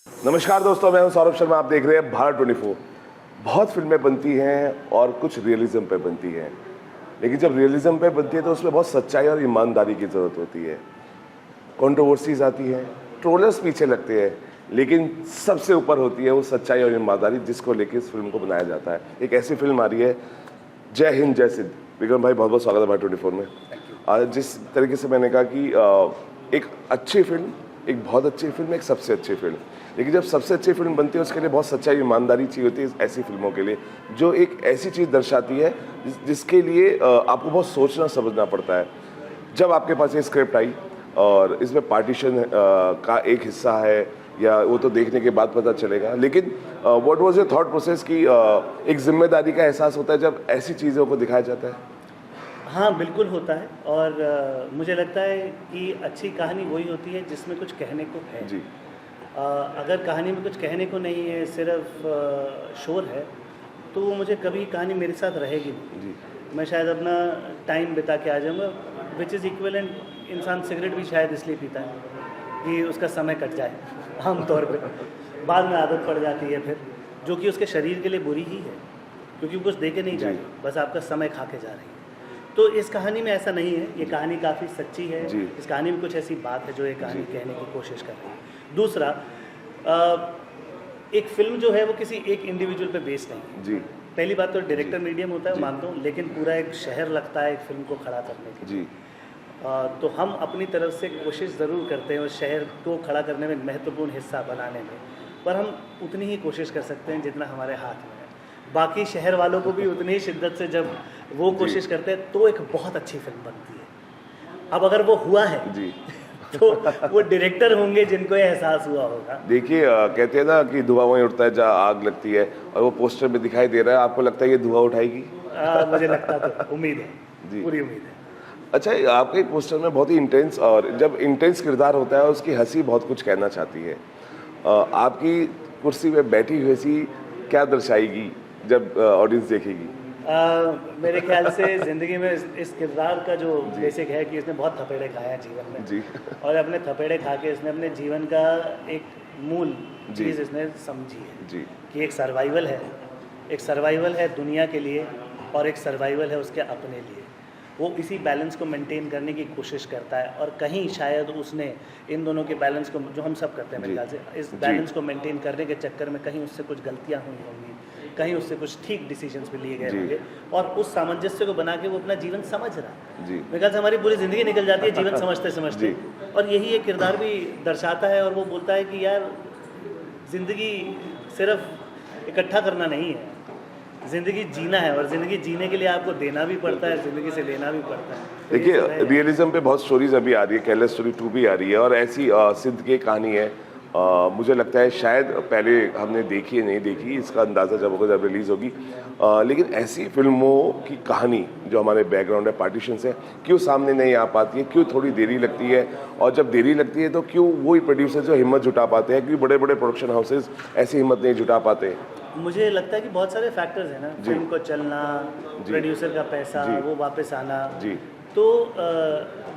नमस्कार दोस्तों, मैं हूं सौरभ शर्मा। आप देख रहे हैं भारत 24। बहुत फिल्में बनती हैं और कुछ रियलिज्म पे बनती हैं, लेकिन जब रियलिज्म पे बनती है तो उसमें बहुत सच्चाई और ईमानदारी की ज़रूरत होती है। कंट्रोवर्सीज आती हैं, ट्रोलर्स पीछे लगते हैं, लेकिन सबसे ऊपर होती है वो सच्चाई और ईमानदारी जिसको लेके इस फिल्म को बनाया जाता है। एक ऐसी फिल्म आ रही है, जय हिंद जय सिंध। विक्रम भाई, बहुत बहुत स्वागत है भारत 24 में। जिस तरीके से मैंने कहा कि एक अच्छी फिल्म, एक बहुत अच्छी फिल्म, एक सबसे अच्छी फिल्म, लेकिन जब सबसे अच्छी फिल्म बनती है उसके लिए बहुत सच्चाई ईमानदारी चाहिए होती है ऐसी फिल्मों के लिए, जो एक ऐसी चीज़ दर्शाती है जिसके लिए आपको बहुत सोचना समझना पड़ता है। जब आपके पास ये स्क्रिप्ट आई और इसमें पार्टीशन का एक हिस्सा है, या वो तो देखने के बाद पता चलेगा, लेकिन what was your thought process कि एक जिम्मेदारी का एहसास होता है जब ऐसी चीज़ों को दिखाया जाता है? हाँ, बिल्कुल होता है। और मुझे लगता है कि अच्छी कहानी वही होती है जिसमें कुछ कहने को है जी। अगर कहानी में कुछ कहने को नहीं है, सिर्फ शोर है, तो वो मुझे कभी कहानी मेरे साथ रहेगी नहीं। जी। मैं शायद अपना टाइम बिता के आ जाऊँगा, विच इज़ इक्विवेलेंट। इंसान सिगरेट भी शायद इसलिए पीता है कि उसका समय कट जाए आम तौर पे। बाद में आदत पड़ जाती है फिर, जो कि उसके शरीर के लिए बुरी ही है, क्योंकि वो कुछ दे के नहीं जा रही, बस आपका समय खा के जा रही है। तो इस कहानी में ऐसा नहीं है। ये कहानी काफ़ी सच्ची है। इस कहानी में कुछ ऐसी बात है जो ये कहानी कहने की कोशिश कर रही है। दूसरा, एक फिल्म जो है वो किसी एक इंडिविजुअल पे बेस्ड नहीं। जी। पहली बात तो डायरेक्टर मीडियम होता है, मानता हूँ, लेकिन पूरा एक शहर लगता है एक फिल्म को खड़ा करने के लिए। तो हम अपनी तरफ से कोशिश ज़रूर करते हैं उस शहर को खड़ा करने में, महत्वपूर्ण हिस्सा बनाने में, पर हम उतनी ही कोशिश कर सकते हैं जितना हमारे हाथ में है। बाकी शहर वालों को भी उतनी ही शिद्दत से जब वो कोशिश करते हैं तो एक बहुत अच्छी फिल्म बनती है। अब अगर वो हुआ है जी। तो वो डायरेक्टर होंगे जिनको ये एहसास हुआ होगा। देखिए, कहते हैं ना कि धुआं वहीं उठता है जहाँ आग लगती है, और वो पोस्टर में दिखाई दे रहा है। आपको लगता है ये धुआं उठाएगी? मुझे लगता तो उम्मीद है जी। पूरी उम्मीद है। अच्छा, आपके पोस्टर में बहुत ही इंटेंस, और जब इंटेंस किरदार होता है उसकी हंसी बहुत कुछ कहना चाहती है। आपकी कुर्सी में बैठी हुई हंसी क्या दर्शाएगी जब ऑडियंस देखेगी? मेरे ख्याल से ज़िंदगी में इस किरदार का जो बेसिक है कि इसने बहुत थपेड़े खाए हैं जीवन में। जी। और अपने थपेड़े खा के इसने अपने जीवन का एक मूल चीज़ इसने समझी है जी। कि एक सर्वाइवल है दुनिया के लिए, और एक सर्वाइवल है उसके अपने लिए। वो इसी बैलेंस को मेंटेन करने की कोशिश करता है, और कहीं शायद उसने इन दोनों के बैलेंस को, जो हम सब करते हैं मेरे ख्याल से, इस बैलेंस को मेंटेन करने के चक्कर में कहीं उससे कुछ गलतियां हुई होंगी, कहीं उससे कुछ ठीक डिसीजंस भी लिए गए होंगे, और उस सामंजस्य को बना के वो अपना जीवन समझ रहा है। मेरे ख्याल से हमारी पूरी ज़िंदगी निकल जाती है जीवन समझते समझते, और यही एक किरदार भी दर्शाता है। और वो बोलता है कि यार, ज़िंदगी सिर्फ इकट्ठा करना नहीं है, ज़िंदगी जीना है, और ज़िंदगी जीने के लिए आपको देना भी पड़ता है, ज़िंदगी से लेना भी पड़ता है। देखिए, रियलिज्म पे बहुत स्टोरीज अभी आ रही है, केयरलेस स्टोरी 2 भी आ रही है, और ऐसी सिद्ध की कहानी है। मुझे लगता है शायद पहले हमने देखी है, नहीं देखी, इसका अंदाज़ा जब होगा जब रिलीज़ होगी। लेकिन ऐसी फिल्मों की कहानी जो हमारे बैकग्राउंड है, पार्टीशन से, क्यों सामने नहीं आ पाती है? क्यों थोड़ी देरी लगती है? और जब देरी लगती है तो क्यों वही प्रोड्यूसर जो हिम्मत जुटा पाते हैं? क्यों बड़े बड़े प्रोडक्शन हाउसेज ऐसी हिम्मत नहीं जुटा पाते? मुझे लगता है कि बहुत सारे फैक्टर्स हैं ना, फिल्म को चलना, प्रोड्यूसर का पैसा, वो वापस आना। तो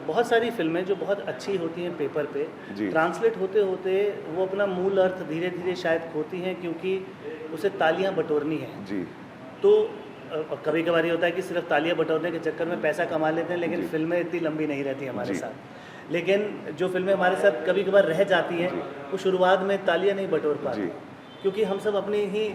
बहुत सारी फिल्में जो बहुत अच्छी होती हैं पेपर पे, ट्रांसलेट होते होते वो अपना मूल अर्थ धीरे धीरे शायद खोती हैं, क्योंकि उसे तालियां बटोरनी है। तो कभी कभार होता है कि सिर्फ तालियां बटोरने के चक्कर में पैसा कमा लेते हैं, लेकिन फिल्में इतनी लंबी नहीं रहती हमारे साथ। लेकिन जो फिल्में हमारे साथ कभी कभार रह जाती हैं, वो शुरुआत में तालियां नहीं बटोर पाती, क्योंकि हम सब अपनी ही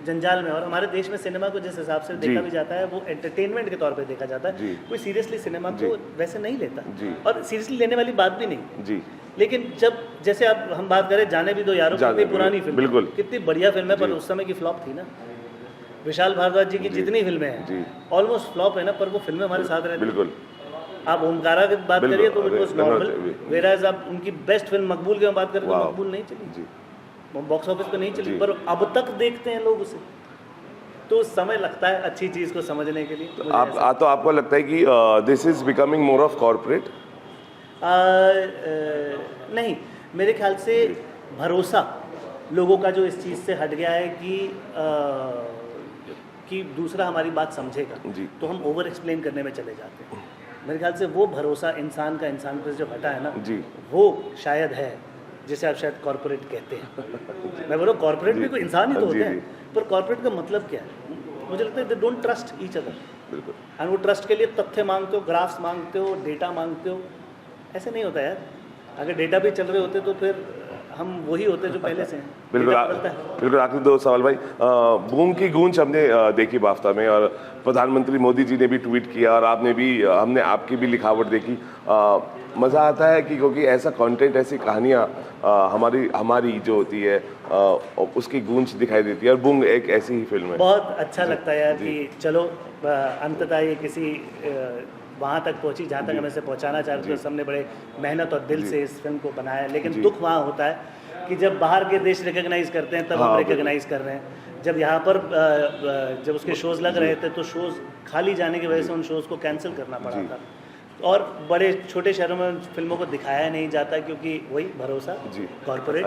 जंजाल में, और हमारे देश में सिनेमा को जिस हिसाब से देखा भी जाता है वो एंटरटेनमेंट के तौर पे देखा जाता है। कोई सीरियसली सिनेमा को वैसे नहीं लेता, और सीरियसली लेने वाली बात भी नहीं। लेकिन जब, जैसे आप हम बात करें जाने भी दो यारों, कितनी पुरानी फिल्म, बिल्कुल कितनी बढ़िया फिल्म है, पर उस समय की फ्लॉप थी ना। विशाल भारद्वाज जी की जितनी फिल्में हैं ऑलमोस्ट फ्लॉप है ना, पर वो फिल्में हमारे साथ रहती। बिल्कुल। आप ओमकारा की बात करिए तो इट वाज नॉर्मल, वेराज आप उनकी बेस्ट फिल्म मकबूल की बात करें तो मकबूल नहीं चली, बॉक्स ऑफिस पे नहीं चली, पर अब तक देखते हैं लोग उसे। तो समय लगता है अच्छी चीज़ को समझने के लिए। तो आपको लगता है कि this is becoming more of corporate? नहीं, मेरे ख्याल से भरोसा लोगों का जो इस चीज़ से हट गया है कि दूसरा हमारी बात समझेगा, तो हम ओवर एक्सप्लेन करने में चले जाते हैं। मेरे ख्याल से वो भरोसा इंसान का इंसान पर जो हटा है ना, वो शायद है जैसे आप शायद कॉर्पोरेट कहते हैं। मैं बोलो कॉर्पोरेट भी कोई इंसान ही तो होते हैं, पर कॉर्पोरेट का मतलब क्या है? मुझे लगता है they don't trust each other. बिल्कुल। एंड वो ट्रस्ट के लिए तथ्य मांगते हो, ग्राफ्स मांगते हो, डेटा मांगते हो। ऐसे नहीं होता यार। अगर डेटा भी चल रहे होते तो फिर हम वही होते जो पहले से हैं। बिल्कुल बिल्कुल। आखिरी दो सवाल भाई। बूम की गूंज हमने देखी बाफ्ता में, और प्रधानमंत्री मोदी जी ने भी ट्वीट किया, और आपने भी, हमने आपकी भी लिखावट देखी। मज़ा आता है कि क्योंकि ऐसा कंटेंट, ऐसी कहानियाँ हमारी जो होती है उसकी गूंज दिखाई देती है, और बूम एक ऐसी ही फिल्म है। बहुत अच्छा लगता है यार कि चलो अंततः ये किसी वहाँ तक पहुँची जहाँ तक हमें से पहुँचाना चाहते थे। सबने बड़े मेहनत और दिल से इस फिल्म को बनाया, लेकिन दुख वहाँ होता है कि जब बाहर के देश रिकग्नाइज करते हैं तब हम रिकग्नाइज कर रहे हैं। जब यहाँ पर जब उसके शोज़ लग रहे थे तो शोज़ खाली जाने की वजह से उन शोज़ को कैंसिल करना पड़ा था। और बड़े छोटे शहरों में फिल्मों को दिखाया नहीं जाता क्योंकि वही भरोसा कॉर्पोरेट।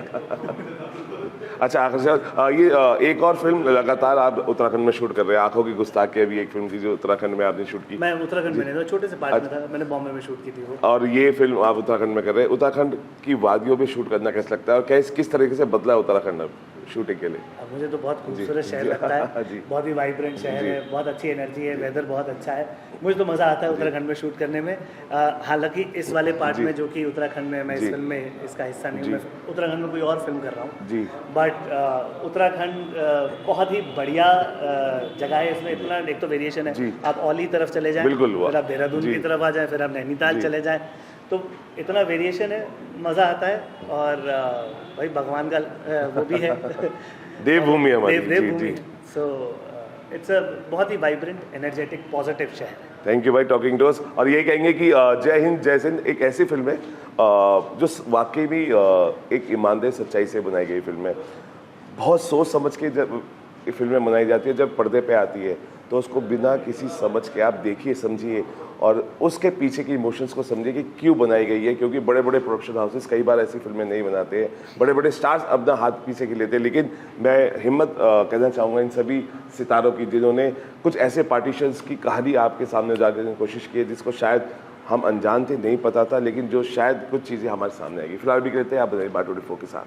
अच्छा आखिर से ये एक और फिल्म लगातार आप उत्तराखंड में शूट कर रहे हैं, आंखों की गुस्ताखी अभी एक फिल्म थी जो उत्तराखंड में आपने शूट की। मैं उत्तराखंड में नहीं था, छोटे से पार्ट में था, मैंने बॉम्बे में शूट की थी वो। और ये फिल्म आप उत्तराखंड में कर रहे हैं। उत्तराखंड की वादियों में शूट करना कैसा लगता है, और किस तरीके से बदला है उत्तराखंड अब शूटिंग के लिए? मुझे तो बहुत खूबसूरत शहर लगता है, बहुत ही वाइब्रेंट शहर है, बहुत अच्छी एनर्जी है, वेदर बहुत अच्छा है। मुझे तो मज़ा आता है उत्तराखंड में शूट करने में। हालांकि इस वाले पार्ट में जो कि उत्तराखंड में, मैं इस फिल्म में इसका हिस्सा नहीं हूँ, मैं उत्तराखंड में कोई और फिल्म कर रहा हूँ। बट उत्तराखंड बहुत ही बढ़िया जगह है। इसमें इतना एक तो वेरिएशन है, आप औली तरफ चले जाएँ, फिर आप देहरादून की तरफ आ जाएँ, फिर आप नैनीताल चले जाएँ, तो इतना वेरिएशन है, मज़ा आता है। और भाई भगवान का वो भी है देवभूमि हमारी। देवभूमि। सो इट्स अ बहुत ही वाइब्रेंट, एनर्जेटिक, पॉजिटिव शहर। थैंक यू भाई टॉकिंग टू अस। और ये कहेंगे कि जय हिंद जय सिंध एक ऐसी फिल्म है जो वाकई में एक ईमानदार सच्चाई से बनाई गई फिल्म है। बहुत सोच समझ के जब ये फिल्में बनाई जाती है, जब पर्दे पे आती है तो उसको बिना किसी समझ के आप देखिए, समझिए, और उसके पीछे की इमोशंस को समझिए कि क्यों बनाई गई है। क्योंकि बड़े बड़े प्रोडक्शन हाउसेस कई बार ऐसी फिल्में नहीं बनाते हैं, बड़े बड़े स्टार्स अपना हाथ पीछे की लेते हैं। लेकिन मैं हिम्मत कहना चाहूँगा इन सभी सितारों की जिन्होंने कुछ ऐसे पार्टीशंस की कहानी आपके सामने उजागर करने की कोशिश की है जिसको शायद हम अनजान थे, नहीं पता था, लेकिन जो शायद कुछ चीज़ें हमारे सामने आएगी। फिलहाल भी कहते हैं आप बताइए बार 24 के साथ।